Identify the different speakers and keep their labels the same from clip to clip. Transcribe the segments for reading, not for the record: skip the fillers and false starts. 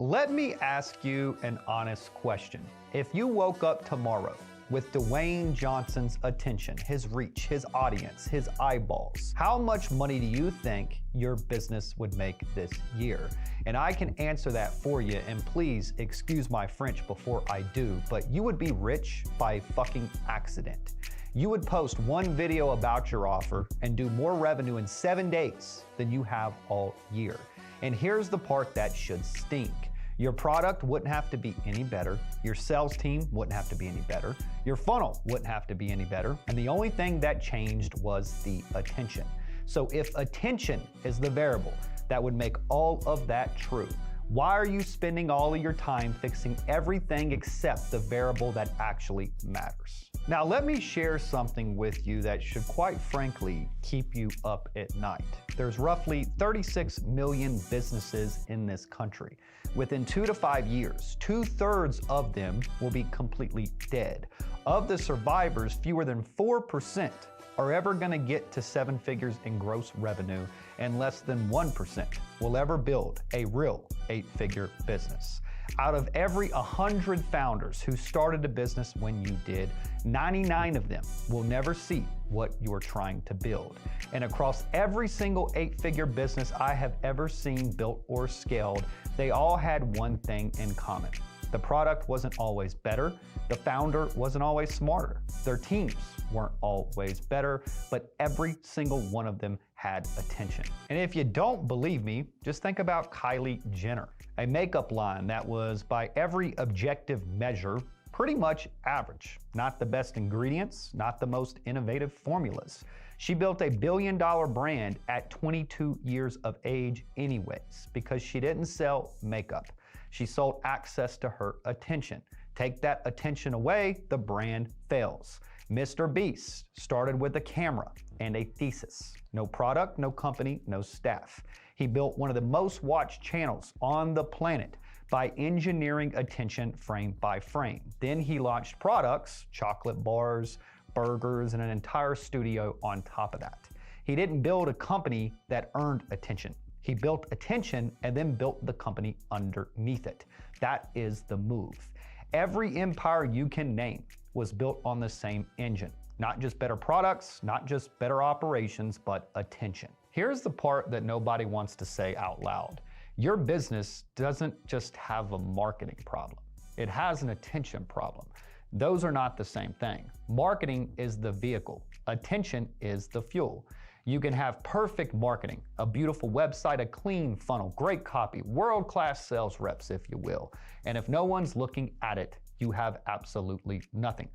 Speaker 1: Let me ask you an honest question. If you woke up tomorrow with Dwayne Johnson's attention, his reach, his audience, his eyeballs, how much money do you think your business would make this year? And I can answer that for you, and please excuse my French before I do, but you would be rich by fucking accident. You would post one video about your offer and do more revenue in 7 days than you have all year. And here's the part that should stink. Your product wouldn't have to be any better. Your sales team wouldn't have to be any better. Your funnel wouldn't have to be any better. And the only thing that changed was the attention. So if attention is the variable that would make all of that true, why are you spending all of your time fixing everything except the variable that actually matters? Now, let me share something with you that should quite frankly keep you up at night. There's roughly 36 million businesses in this country. Within 2 to 5 years, 2/3 of them will be completely dead. Of the survivors, fewer than 4% are ever gonna get to 7 figures in gross revenue, and less than 1% will ever build a real 8-figure business. Out of every 100 founders who started a business when you did, 99 of them will never see what you're trying to build. And across every single 8-figure business I have ever seen built or scaled, they all had one thing in common. The product wasn't always better. The founder wasn't always smarter. Their teams weren't always better, but every single one of them had attention. And if you don't believe me, just think about Kylie Jenner, a makeup line that was, by every objective measure, pretty much average. Not the best ingredients, not the most innovative formulas. She built a billion-dollar brand at 22 years of age anyways, because she didn't sell makeup. She sold access to her attention. Take that attention away, the brand fails. Mr. Beast started with a camera and a thesis. No product, no company, no staff. He built one of the most watched channels on the planet by engineering attention frame by frame. Then he launched products, chocolate bars, burgers, and an entire studio on top of that. He didn't build a company that earned attention. He built attention and then built the company underneath it. That is the move. Every empire you can name was built on the same engine. Not just better products, not just better operations, but attention. Here's the part that nobody wants to say out loud. Your business doesn't just have a marketing problem. It has an attention problem. Those are not the same thing. Marketing is the vehicle. Attention is the fuel. You can have perfect marketing, a beautiful website, a clean funnel, great copy, world-class sales reps, if you will. And if no one's looking at it, you have absolutely nothing.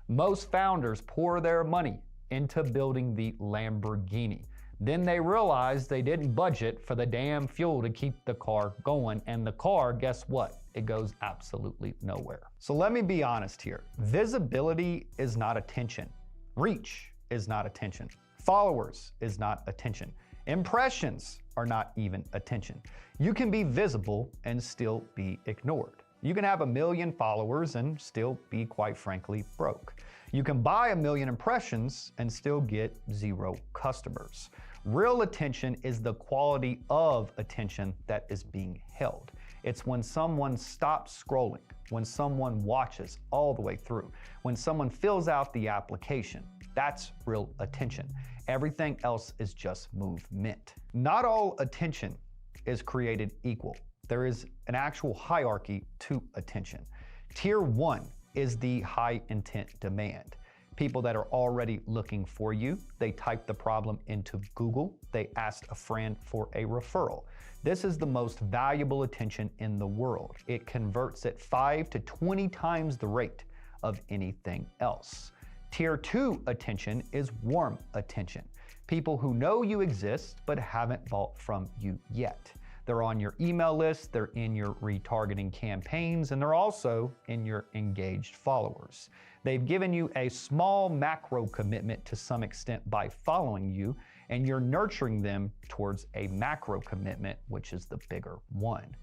Speaker 1: Most founders pour their money into building the Lamborghini. Then they realize they didn't budget for the damn fuel to keep the car going, and the car, guess what? It goes absolutely nowhere. So let me be honest here. Visibility is not attention. Reach is not attention. Followers is not attention. Impressions are not even attention. You can be visible and still be ignored. You can have 1 million followers and still be, quite frankly, broke. You can buy 1 million impressions and still get 0 customers. Real attention is the quality of attention that is being held. It's when someone stops scrolling, when someone watches all the way through, when someone fills out the application. That's real attention. Everything else is just movement. Not all attention is created equal. There is an actual hierarchy to attention. Tier 1 is the high intent demand. People that are already looking for you, they type the problem into Google, they asked a friend for a referral. This is the most valuable attention in the world. It converts at 5 to 20 times the rate of anything else. Tier 2 attention is warm attention. People who know you exist but haven't bought from you yet. They're on your email list, they're in your retargeting campaigns, and they're also in your engaged followers. They've given you a small macro commitment to some extent by following you, and you're nurturing them towards a macro commitment, which is the bigger one.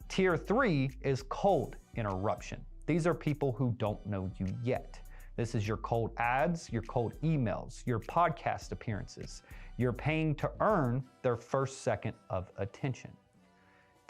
Speaker 1: Tier 3 is cold interruption. These are people who don't know you yet. This is your cold ads, your cold emails, your podcast appearances. You're paying to earn their first second of attention.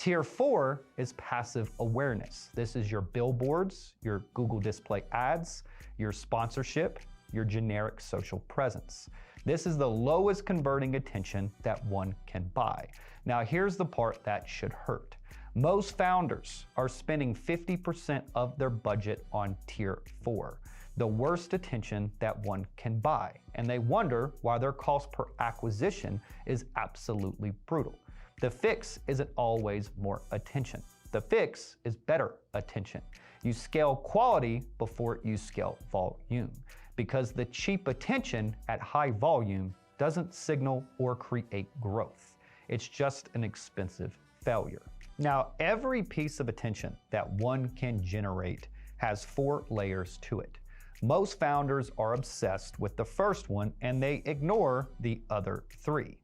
Speaker 1: Tier 4 is passive awareness. This is your billboards, your Google display ads, your sponsorship, your generic social presence. This is the lowest converting attention that one can buy. Now here's the part that should hurt. Most founders are spending 50% of their budget on Tier 4, the worst attention that one can buy, and they wonder why their cost per acquisition is absolutely brutal. The fix isn't always more attention. The fix is better attention. You scale quality before you scale volume, because the cheap attention at high volume doesn't signal or create growth. It's just an expensive failure. Now, every piece of attention that one can generate has 4 layers to it. Most founders are obsessed with the first one and they ignore the other 3.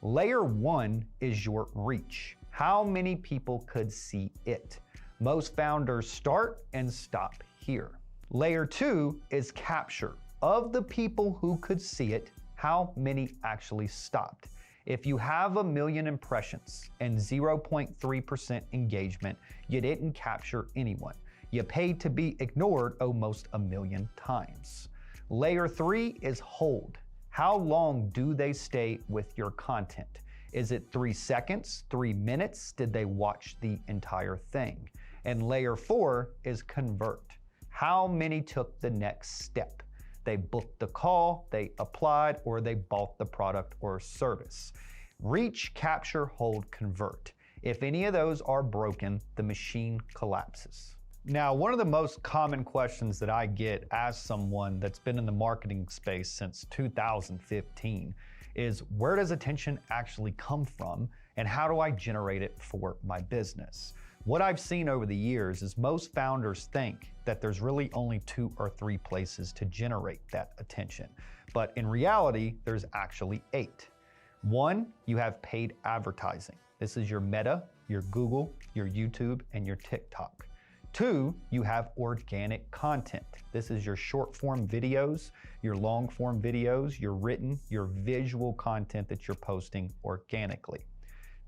Speaker 1: Layer 1 is your reach. How many people could see it? Most founders start and stop here. Layer 2 is capture. Of the people who could see it, how many actually stopped? If you have 1 million impressions and 0.3% engagement, you didn't capture anyone. You paid to be ignored almost 1 million times. Layer 3 is hold. How long do they stay with your content? Is it 3 seconds, 3 minutes? Did they watch the entire thing? And layer 4 is convert. How many took the next step? They booked the call, they applied, or they bought the product or service. Reach, capture, hold, convert. If any of those are broken, the machine collapses. Now, one of the most common questions that I get as someone that's been in the marketing space since 2015 is, where does attention actually come from and how do I generate it for my business? What I've seen over the years is most founders think that there's really only 2 or 3 places to generate that attention. But in reality, there's actually 8. 1, you have paid advertising. This is your Meta, your Google, your YouTube, and your TikTok. 2, you have organic content. This is your short form videos, your long form videos, your written, your visual content that you're posting organically.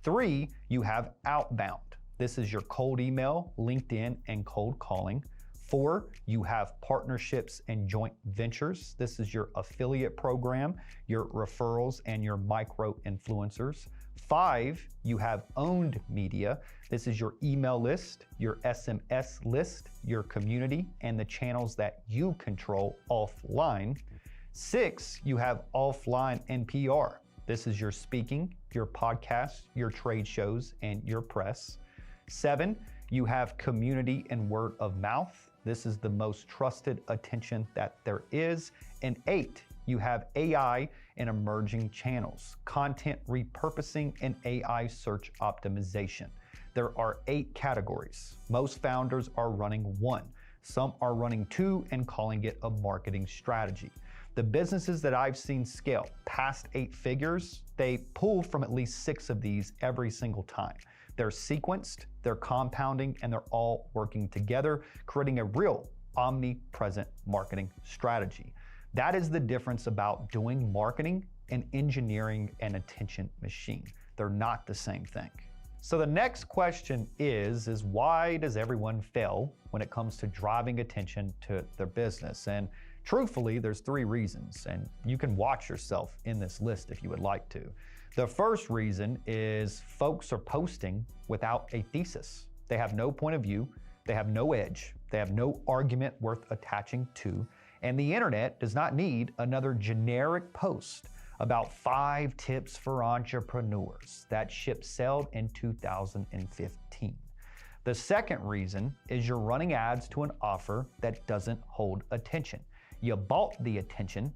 Speaker 1: 3, you have outbound. This is your cold email, LinkedIn, and cold calling. 4, you have partnerships and joint ventures. This is your affiliate program, your referrals, and your micro influencers. 5, you have owned media. This is your email list, your SMS list, your community, and the channels that you control offline. 6, you have offline NPR. This is your speaking, your podcasts, your trade shows, and your press. 7, you have community and word of mouth. This is the most trusted attention that there is. And 8, you have AI and emerging channels, content repurposing, and AI search optimization. There are 8 categories. Most founders are running 1. Some are running 2 and calling it a marketing strategy. The businesses that I've seen scale past 8 figures, they pull from at least 6 of these every single time. They're sequenced, they're compounding, and they're all working together, creating a real omnipresent marketing strategy. That is the difference about doing marketing and engineering an attention machine. They're not the same thing. So the next question is why does everyone fail when it comes to driving attention to their business? And truthfully, there's 3 reasons, and you can watch yourself in this list if you would like to. The first reason is folks are posting without a thesis. They have no point of view, they have no edge, they have no argument worth attaching to, and the internet does not need another generic post about 5 tips for entrepreneurs. That ship sailed in 2015. The second reason is you're running ads to an offer that doesn't hold attention. You bought the attention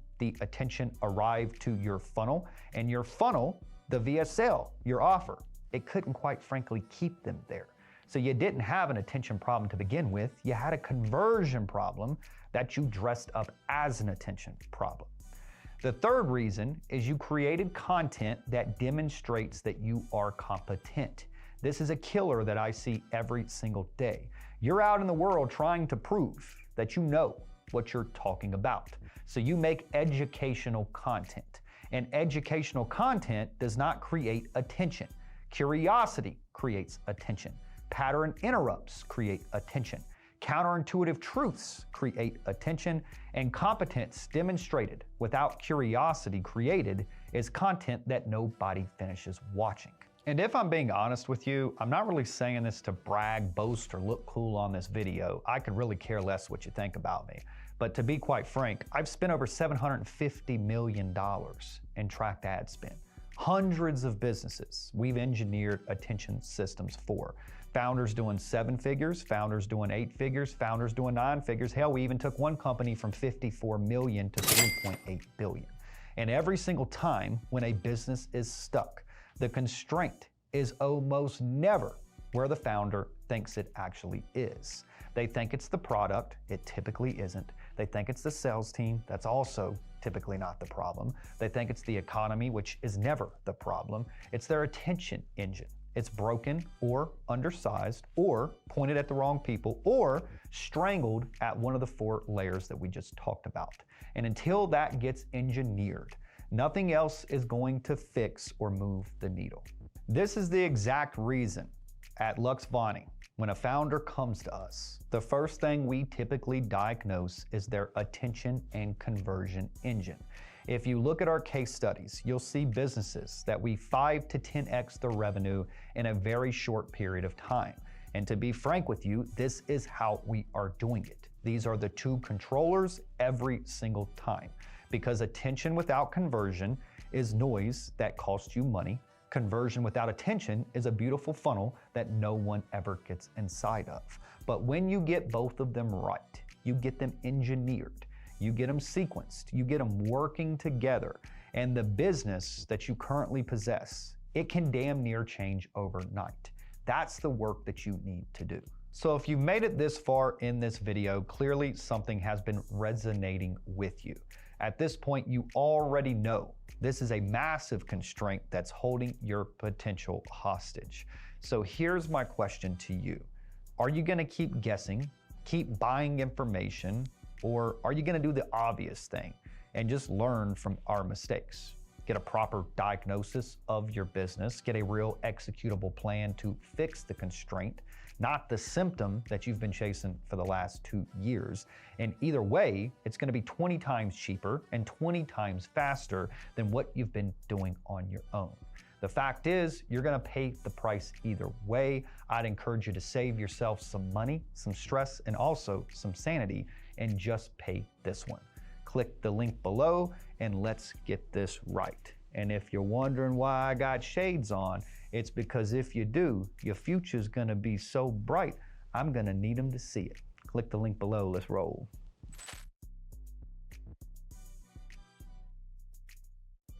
Speaker 1: arrived to your funnel, and your funnel, the VSL, your offer, it couldn't quite frankly keep them there. So you didn't have an attention problem to begin with, you had a conversion problem that you dressed up as an attention problem. The third reason is you created content that demonstrates that you are competent. This is a killer that I see every single day. You're out in the world trying to prove that you know what you're talking about. So you make educational content. And educational content does not create attention. Curiosity creates attention. Pattern interrupts create attention. Counterintuitive truths create attention, and competence demonstrated without curiosity created is content that nobody finishes watching. And if I'm being honest with you, I'm not really saying this to brag, boast, or look cool on this video. I could really care less what you think about me. But to be quite frank, I've spent over $750 million in tracked ad spend. Hundreds of businesses we've engineered attention systems for. Founders doing 7 figures, founders doing 8 figures, founders doing 9 figures. Hell, we even took one company from 54 million to 3.8 billion. And every single time when a business is stuck, the constraint is almost never where the founder thinks it actually is. They think it's the product, it typically isn't. They think it's the sales team, that's also typically not the problem. They think it's the economy, which is never the problem. It's their attention engine. It's broken or undersized or pointed at the wrong people or strangled at one of the 4 layers that we just talked about. And until that gets engineered, nothing else is going to fix or move the needle. This is the exact reason at Lux Vonnie, when a founder comes to us, the first thing we typically diagnose is their attention and conversion engine. If you look at our case studies, you'll see businesses that we 5 to 10x the revenue in a very short period of time. And to be frank with you, this is how we are doing it. These are the 2 controllers every single time. Because attention without conversion is noise that costs you money. Conversion without attention is a beautiful funnel that no one ever gets inside of. But when you get both of them right, you get them engineered, you get them sequenced, you get them working together, and the business that you currently possess, it can damn near change overnight. That's the work that you need to do. So if you've made it this far in this video, clearly something has been resonating with you. At this point, you already know this is a massive constraint that's holding your potential hostage. So here's my question to you. Are you gonna keep guessing, keep buying information, or are you gonna do the obvious thing and just learn from our mistakes? Get a proper diagnosis of your business, get a real executable plan to fix the constraint, not the symptom that you've been chasing for the last 2 years. And either way, it's gonna be 20 times cheaper and 20 times faster than what you've been doing on your own. The fact is, you're gonna pay the price either way. I'd encourage you to save yourself some money, some stress, and also some sanity, and just pay this one. Click the link below and let's get this right. And if you're wondering why I got shades on, it's because if you do, your future's gonna be so bright, I'm gonna need them to see it. Click the link below, let's roll.